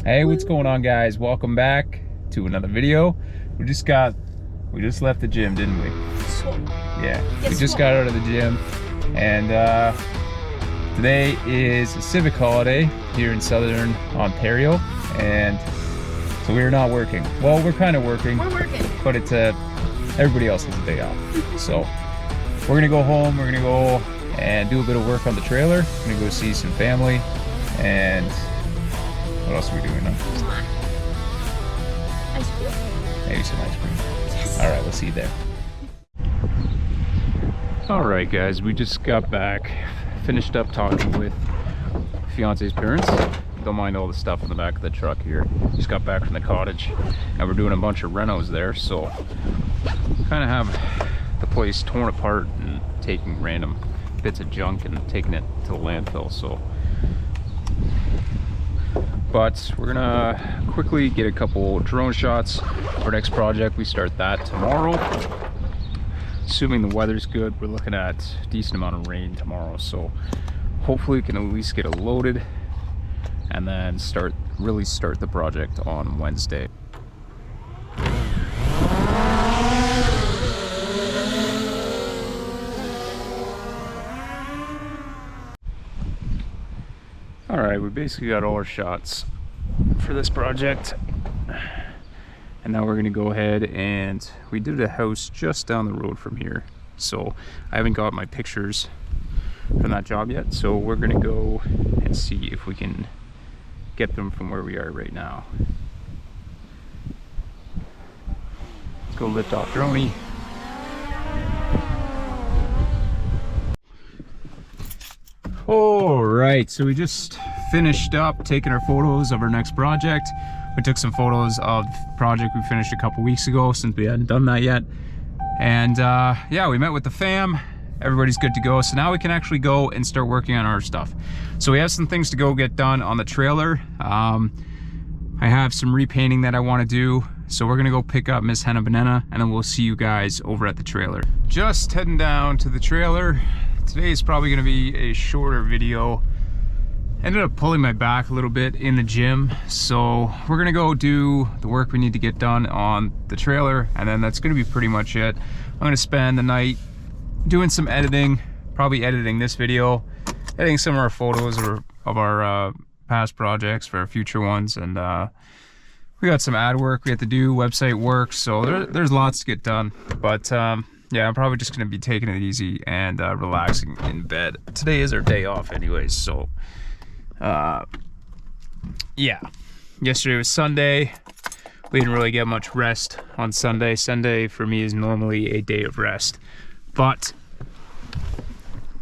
Hey, what's going on, guys? Welcome back to another video. We just left the gym, didn't we? Yeah, we just got out of the gym, and today is a civic holiday here in southern Ontario, and so we're not working. Well, we're kind of working. We're working, but it's everybody else has a day off. So we're gonna go home. We're gonna go and do a bit of work on the trailer. We're gonna go see some family, and what else are we doing now? Ice cream? Maybe some ice cream. Yes. All right, we'll see you there. All right, guys, we just got back, finished up talking with fiance's parents. Don't mind all the stuff in the back of the truck here. Just got back from the cottage, and we're doing a bunch of renos there, so kind of have the place torn apart and taking random bits of junk and taking it to the landfill. So, but we're gonna quickly get a couple drone shots for our next project. We start that tomorrow, assuming the weather's good. We're looking at a decent amount of rain tomorrow, so hopefully we can at least get it loaded and then really start the project on Wednesday. All right, we basically got all our shots for this project, and now we're gonna go ahead and we did a house just down the road from here, so I haven't got my pictures from that job yet, so we're gonna go and see if we can get them from where we are right now. Let's go lift off droney. All right, so we just finished up taking our photos of our next project. We took some photos of the project we finished a couple weeks ago, since we hadn't done that yet. And yeah, we met with the fam. Everybody's good to go, so now we can actually go and start working on our stuff. So we have some things to go get done on the trailer. I have some repainting that I want to do, so we're gonna go pick up Miss Henna Banana, and then we'll see you guys over at the trailer. Just heading down to the trailer. Today is probably gonna be a shorter video. Ended up pulling my back a little bit in the gym, so we're gonna go do the work we need to get done on the trailer, and then that's gonna be pretty much it. I'm gonna spend the night doing some editing, probably editing this video, editing some of our photos of our past projects for our future ones, and we got some ad work we have to do, website work, so there's lots to get done. But yeah, I'm probably just gonna be taking it easy and relaxing in bed. Today is our day off anyways, so yeah. Yesterday was Sunday. We didn't really get much rest on Sunday. Sunday for me is normally a day of rest, but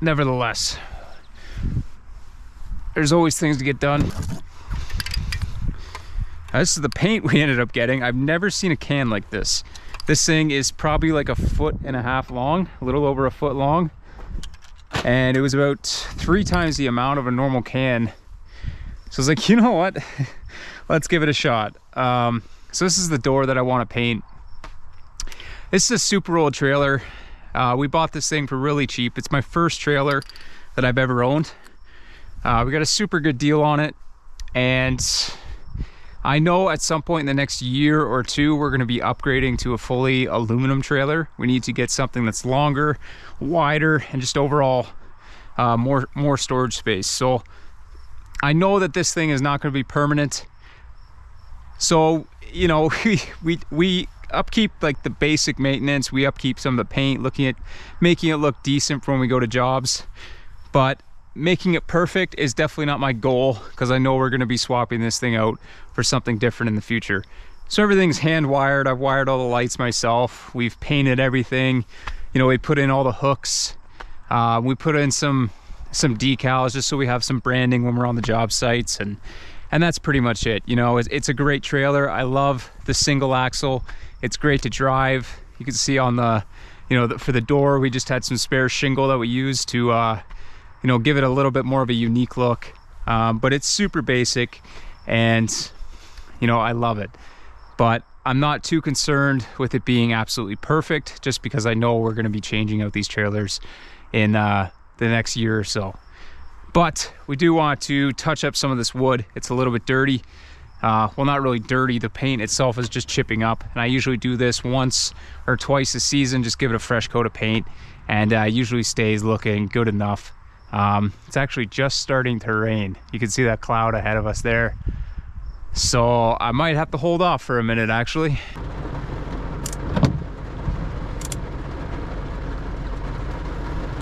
nevertheless, there's always things to get done. This is the paint we ended up getting. I've never seen a can like this. This thing is probably like 1.5 feet long, a little over 1 foot long. And it was about 3 times the amount of a normal can. So I was like, you know what? Let's give it a shot. So this is the door that I want to paint. This is a super old trailer. We bought this thing for really cheap. It's my first trailer that I've ever owned. We got a super good deal on it, and I know at some point in the next year or two we're going to be upgrading to a fully aluminum trailer. We need to get something that's longer, wider, and just overall more storage space. So I know that this thing is not going to be permanent, so you know, we upkeep like the basic maintenance. We upkeep some of the paint, looking at making it look decent for when we go to jobs, but making it perfect is definitely not my goal, because I know we're going to be swapping this thing out for something different in the future. So everything's hand wired. I've wired all the lights myself. We've painted everything. You know, we put in all the hooks. We put in some decals just so we have some branding when we're on the job sites, and that's pretty much it. You know, it's a great trailer. I love the single axle. It's great to drive. You can see on the, you know, for the door, we just had some spare shingle that we used to, you know, give it a little bit more of a unique look. But it's super basic, and, you know, I love it. But I'm not too concerned with it being absolutely perfect, just because I know we're going to be changing out these trailers in the next year or so. But we do want to touch up some of this wood. It's a little bit dirty. well, not really dirty, the paint itself is just chipping up. And I usually do this once or twice a season, just give it a fresh coat of paint, and usually stays looking good enough. It's actually just starting to rain. You can see that cloud ahead of us there. So I might have to hold off for a minute actually.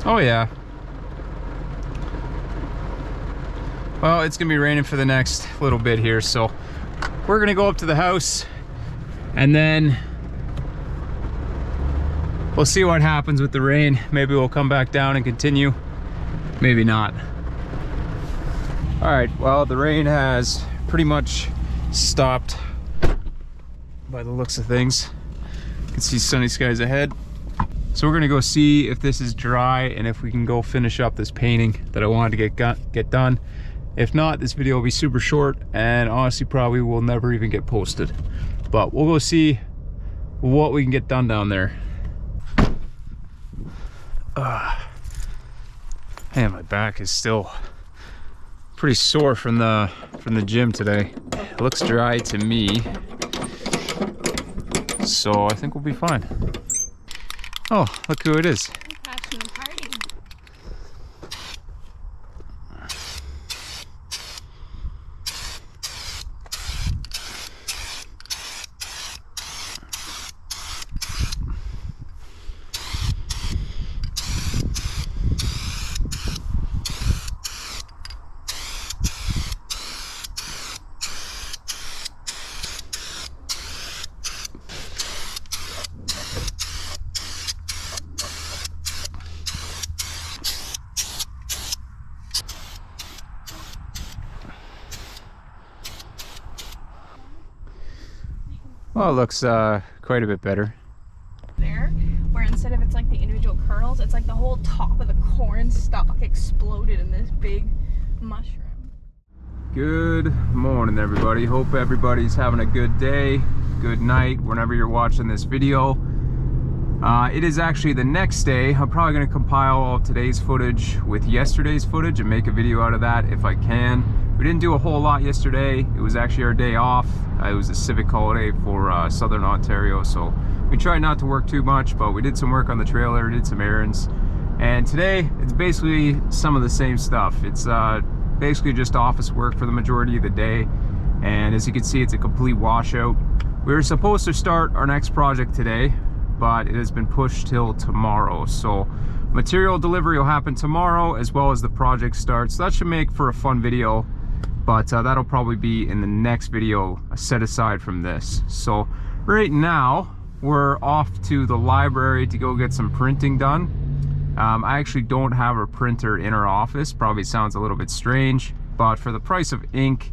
Oh yeah. Well, it's gonna be raining for the next little bit here, so we're gonna go up to the house and then we'll see what happens with the rain. Maybe we'll come back down and continue, maybe not. All right, well, the rain has pretty much stopped by the looks of things. You can see sunny skies ahead. So we're gonna go see if this is dry and if we can go finish up this painting that I wanted to get done. If not, this video will be super short and honestly probably will never even get posted. But we'll go see what we can get done down there. Man, my back is still pretty sore from the gym today. It looks dry to me, so I think we'll be fine. Oh, look who it is. Well, it looks quite a bit better. There, where instead of it's like the individual kernels, it's like the whole top of the corn stalk exploded in this big mushroom. Good morning, everybody. Hope everybody's having a good day, good night, whenever you're watching this video. It is actually the next day. I'm probably going to compile all of today's footage with yesterday's footage and make a video out of that if I can. We didn't do a whole lot yesterday. It was actually our day off. It was a civic holiday for Southern Ontario, so we tried not to work too much, but we did some work on the trailer, did some errands. And today, it's basically some of the same stuff. It's basically just office work for the majority of the day. And as you can see, it's a complete washout. We were supposed to start our next project today, but it has been pushed till tomorrow. So material delivery will happen tomorrow as well as the project starts. So that should make for a fun video, but that'll probably be in the next video set aside from this. So right now we're off to the library to go get some printing done. I actually don't have a printer in our office. Probably sounds a little bit strange, but for the price of ink,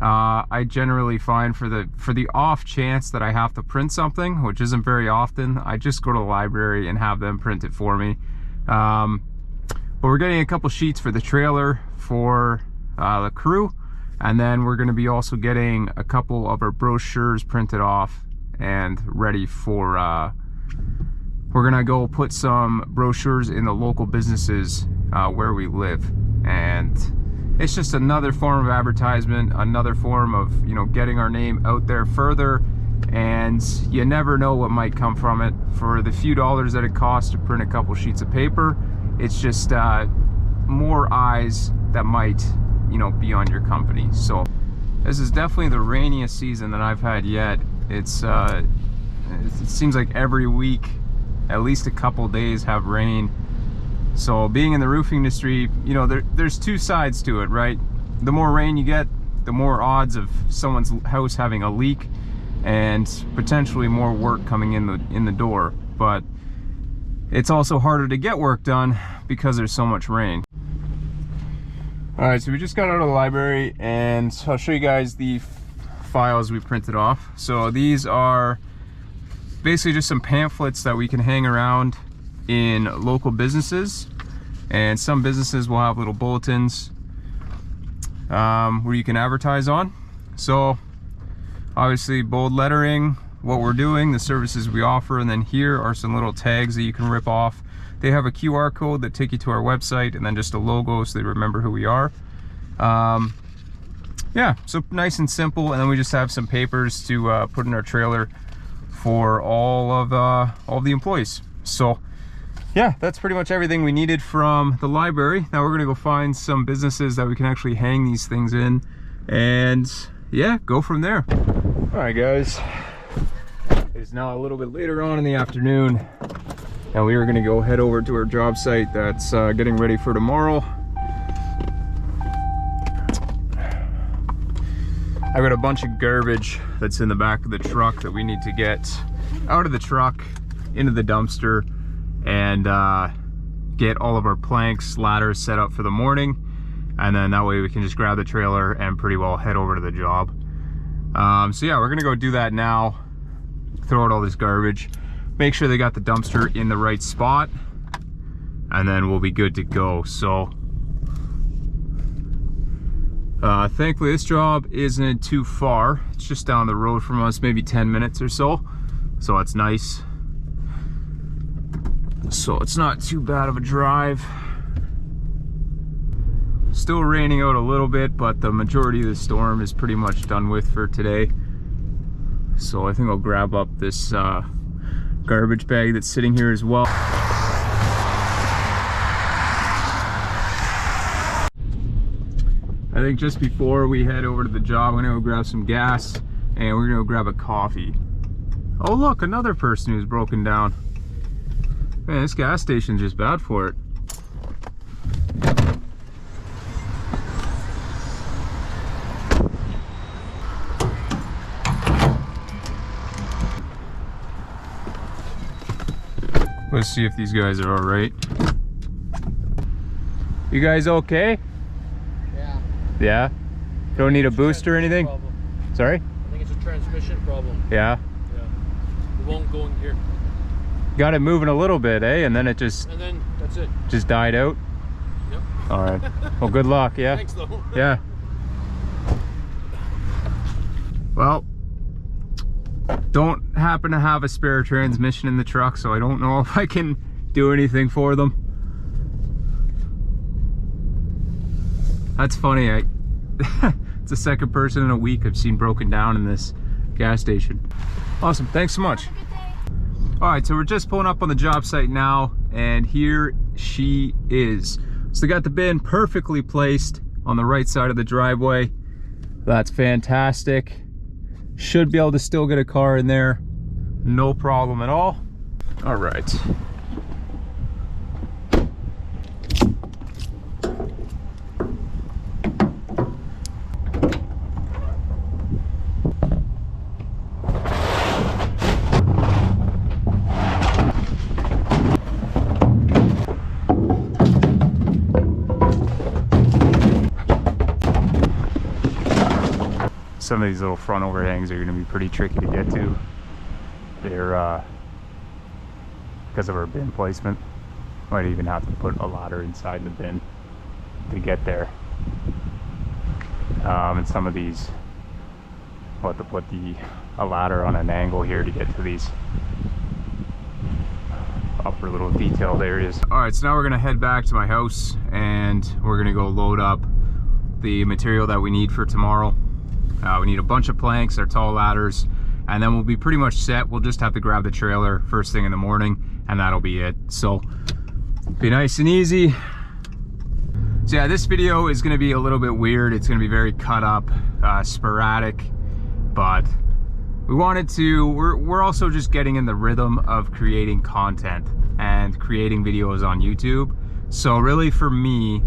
I generally find for the off chance that I have to print something, which isn't very often, I just go to the library and have them print it for me. But we're getting a couple sheets for the trailer for the crew, and then we're going to be also getting a couple of our brochures printed off and ready for we're gonna go put some brochures in the local businesses where we live. And it's just another form of advertisement, another form of, you know, getting our name out there further, and you never know what might come from it. For the few dollars that it costs to print a couple sheets of paper, it's just more eyes that might, you know, be on your company. So this is definitely the rainiest season that I've had yet. It seems like every week at least a couple days have rain. So being in the roofing industry, you know, there's two sides to it, right? The more rain you get, the more odds of someone's house having a leak and potentially more work coming in the door. But it's also harder to get work done because there's so much rain. All right, so we just got out of the library and I'll show you guys the files we printed off. So these are basically just some pamphlets that we can hang around in local businesses, and some businesses will have little bulletins where you can advertise on. So obviously bold lettering, what we're doing, the services we offer, and then here are some little tags that you can rip off. They have a QR code that take you to our website, and then just a logo so they remember who we are. yeah, so nice and simple. And then we just have some papers to put in our trailer for all of the employees. So yeah, that's pretty much everything we needed from the library. Now we're gonna go find some businesses that we can actually hang these things in, and yeah, go from there. All right, guys, it's now a little bit later on in the afternoon, and we are gonna go head over to our job site that's getting ready for tomorrow. I got a bunch of garbage that's in the back of the truck that we need to get out of the truck into the dumpster, and get all of our planks, ladders set up for the morning, and then that way we can just grab the trailer and pretty well head over to the job. So yeah, we're gonna go do that now, throw out all this garbage, make sure they got the dumpster in the right spot, and then we'll be good to go. So thankfully this job isn't too far. It's just down the road from us, maybe 10 minutes or so, so it's nice. So it's not too bad of a drive. Still raining out a little bit, but the majority of the storm is pretty much done with for today. So I think I'll grab up this garbage bag that's sitting here as well. I think just before we head over to the job, I'm gonna go grab some gas, and we're gonna go grab a coffee. Oh look, another person who's broken down. Man, this gas station's just bad for it. Let's see if these guys are all right. You guys okay? Yeah. Yeah? Don't need a boost or anything? Problem. Sorry? I think it's a transmission problem. Yeah? Yeah. It won't go in here. Got it moving a little bit, eh? And then it And then that's it. just died out? Yep. All right. Well, good luck, yeah? Thanks though. Yeah. Well, don't happen to have a spare transmission in the truck, so I don't know if I can do anything for them. That's funny. It's the second person in a week I've seen broken down in this gas station. Awesome. Thanks so much. All right, so we're just pulling up on the job site now, and here she is. So they got the bin perfectly placed on the right side of the driveway. That's fantastic. Should be able to still get a car in there, no problem at all. All right. Some of these little front overhangs are going to be pretty tricky to get to. They're because of our bin placement. Might even have to put a ladder inside the bin to get there. And some of these, we'll have to put a ladder on an angle here to get to these upper little detailed areas. All right, so now we're going to head back to my house, and we're going to go load up the material that we need for tomorrow. We need a bunch of planks, our tall ladders, and then we'll be pretty much set. We'll just have to grab the trailer first thing in the morning, and that'll be it. So be nice and easy. So yeah, this video is going to be a little bit weird. It's going to be very cut up, sporadic, but we wanted to, we're also just getting in the rhythm of creating content and creating videos on YouTube. So really for me,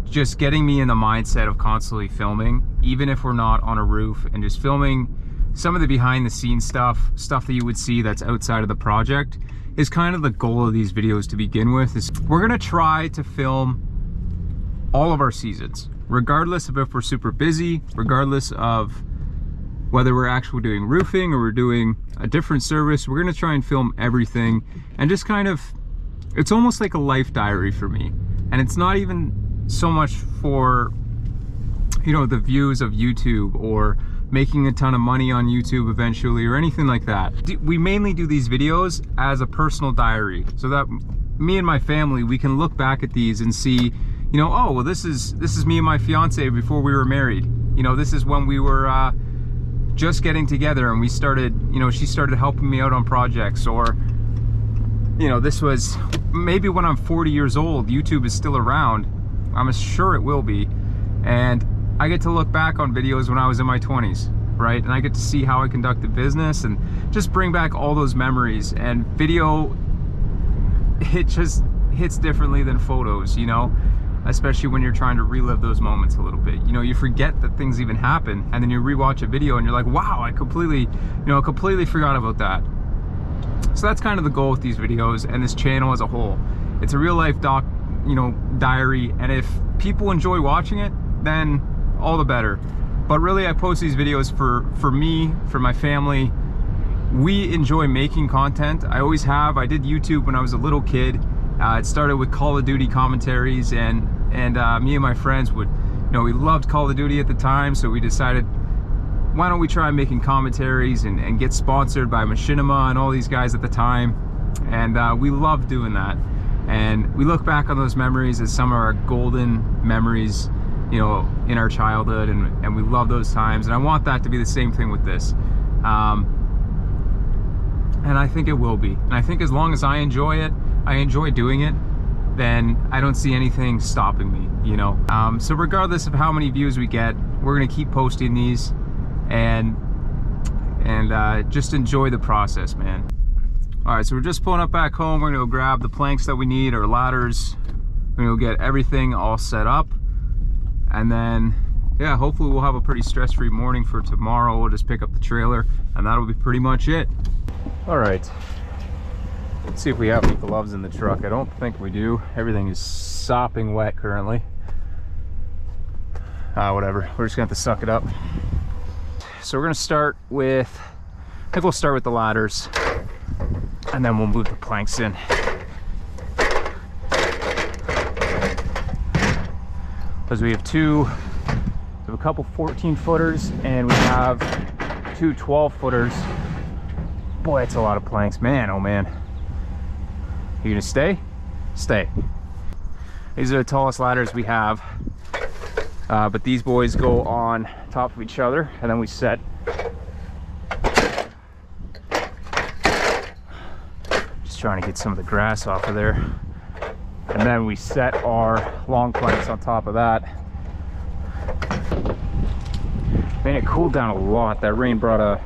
just getting me in the mindset of constantly filming, even if we're not on a roof, and just filming some of the behind the scenes stuff that you would see that's outside of the project, is kind of the goal of these videos to begin with. Is we're gonna try to film all of our seasons, regardless of if we're super busy, regardless of whether we're actually doing roofing or we're doing a different service. We're gonna try and film everything, and just kind of, it's almost like a life diary for me. And it's not even so much for, you know, the views of YouTube or making a ton of money on YouTube eventually or anything like that. We mainly do these videos as a personal diary, so that me and my family, we can look back at these and see, you know, oh well, this is me and my fiance before we were married, You know, this is when we were just getting together and we started, you know, she started helping me out on projects. Or, you know, this was maybe when I'm 40 years old, YouTube is still around. I'm sure it will be. And I get to look back on videos when I was in my 20s, right? And I get to see how I conducted business and just bring back all those memories. And video, it just hits differently than photos, you know, especially when you're trying to relive those moments a little bit. You know, you forget that things even happen, and then you rewatch a video and you're like, wow, I completely forgot about that. So that's kind of the goal with these videos and this channel as a whole. It's a real life diary, and if people enjoy watching it, then all the better. But really, I post these videos for me, for my family. We enjoy making content. I always have. I did YouTube when I was a little kid. It started with Call of Duty commentaries, and me and my friends would, you know, we loved Call of Duty at the time, so we decided, why don't we try making commentaries and get sponsored by Machinima and all these guys at the time. And we loved doing that. And we look back on those memories as some of our golden memories, you know, in our childhood, and we love those times. And I want that to be the same thing with this. And I think it will be. And I think as long as I enjoy it, I enjoy doing it, then I don't see anything stopping me, you know. So regardless of how many views we get, we're gonna keep posting these and just enjoy the process, man. All right, so we're just pulling up back home. We're gonna go grab the planks that we need, our ladders. We're gonna go get everything all set up. And then, yeah, hopefully we'll have a pretty stress-free morning for tomorrow. We'll just pick up the trailer and that'll be pretty much it. All right, let's see if we have any gloves in the truck. I don't think we do. Everything is sopping wet currently. Whatever, we're just gonna have to suck it up. So we're gonna start with, I think we'll start with the ladders and then we'll move the planks in. Because we have a couple 14-footers and we have two 12-footers. Boy, it's a lot of planks, man, oh man. You gonna stay? Stay. These are the tallest ladders we have, but these boys go on top of each other, and then we set. Just trying to get some of the grass off of there. And then we set our long planks on top of that. Man, it cooled down a lot. That rain brought a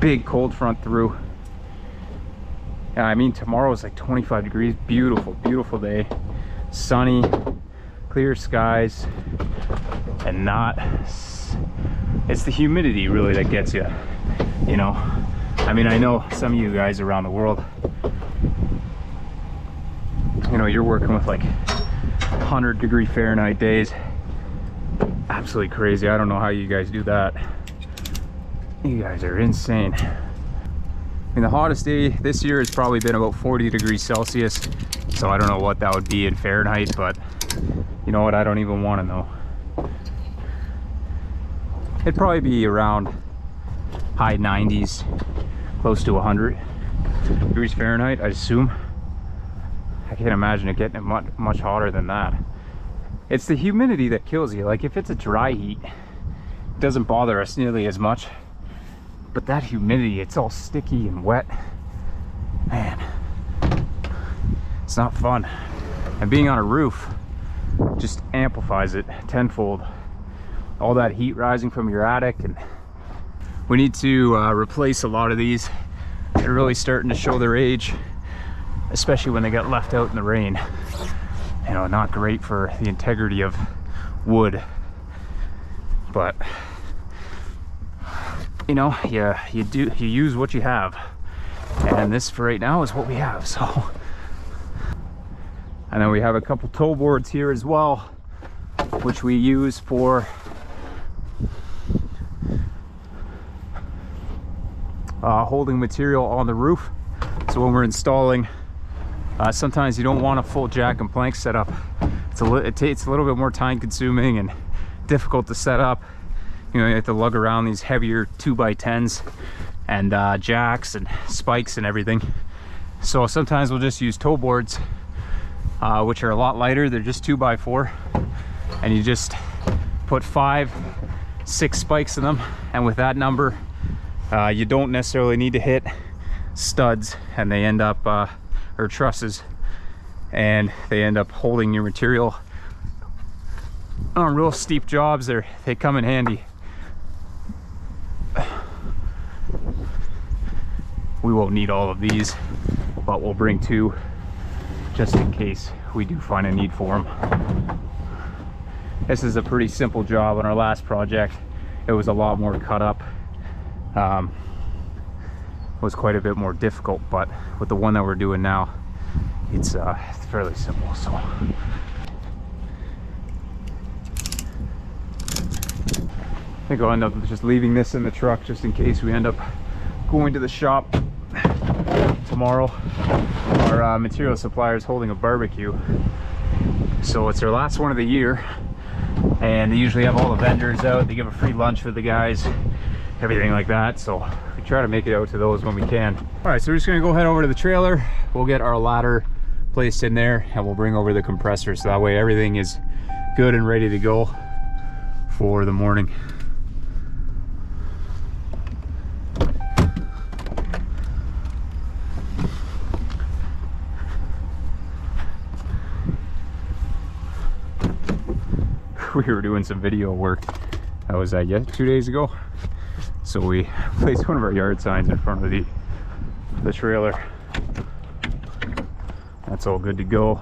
big cold front through. Yeah, I mean, tomorrow is like 25 degrees. Beautiful, beautiful day. Sunny, clear skies, and not, it's the humidity really that gets you, you know. I mean, I know some of you guys around the world, you know, you're working with like 100-degree Fahrenheit days. Absolutely crazy. I don't know how you guys do that. You guys are insane. I mean, the hottest day this year has probably been about 40 degrees Celsius. So I don't know what that would be in Fahrenheit, but you know what? I don't even want to know. It'd probably be around high 90s, close to 100 degrees Fahrenheit, I assume. I can't imagine it getting much hotter than that. It's the humidity that kills you. Like if it's a dry heat, it doesn't bother us nearly as much. But that humidity, it's all sticky and wet. Man, it's not fun. And being on a roof just amplifies it tenfold. All that heat rising from your attic, and we need to replace a lot of these. They're really starting to show their age, especially when they get left out in the rain. You know, not great for the integrity of wood. But you know, you use what you have, and this for right now is what we have. So, and then we have a couple toe boards here as well, which we use for holding material on the roof. So when we're installing, sometimes you don't want a full jack and plank setup. It takes a little bit more time consuming and difficult to set up. You know, you have to lug around these heavier 2x10s and jacks and spikes and everything. So sometimes we'll just use toe boards, which are a lot lighter. They're just 2x4, and you just put 5 6 spikes in them, and with that number you don't necessarily need to hit studs, and they end up or trusses, and they end up holding your material on real steep jobs. They come in handy. We won't need all of these, but we'll bring 2 just in case we do find a need for them. This is a pretty simple job. On our last project, it was a lot more cut up. Was quite a bit more difficult, but with the one that we're doing now, it's fairly simple. So I think I'll end up just leaving this in the truck just in case we end up going to the shop tomorrow. Our material supplier is holding a barbecue, so it's their last one of the year, and they usually have all the vendors out. They give a free lunch for the guys, everything like that, so we try to make it out to those when we can. All right, so we're just gonna go head over to the trailer. We'll get our ladder placed in there, and we'll bring over the compressor, so that way everything is good and ready to go for the morning. We were doing some video work. That was 2 days ago. So we placed one of our yard signs in front of the trailer. That's all good to go.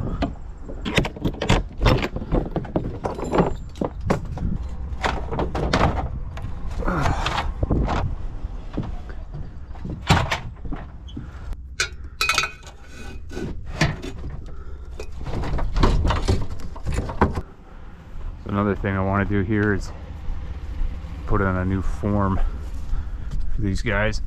Another thing I want to do here is put in a new form for these guys.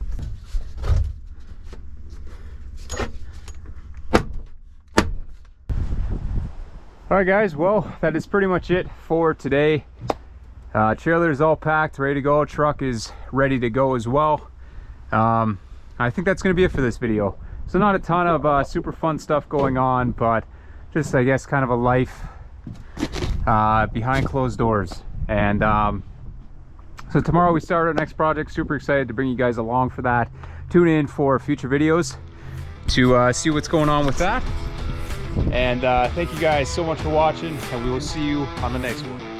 Alright guys, well, that is pretty much it for today. Trailer is all packed, ready to go. Truck is ready to go as well. I think that's going to be it for this video. So not a ton of super fun stuff going on, but just, I guess, kind of a life behind closed doors. And so tomorrow we start our next project. Super excited to bring you guys along for that. Tune in for future videos to see what's going on with that. And thank you guys so much for watching, and we will see you on the next one.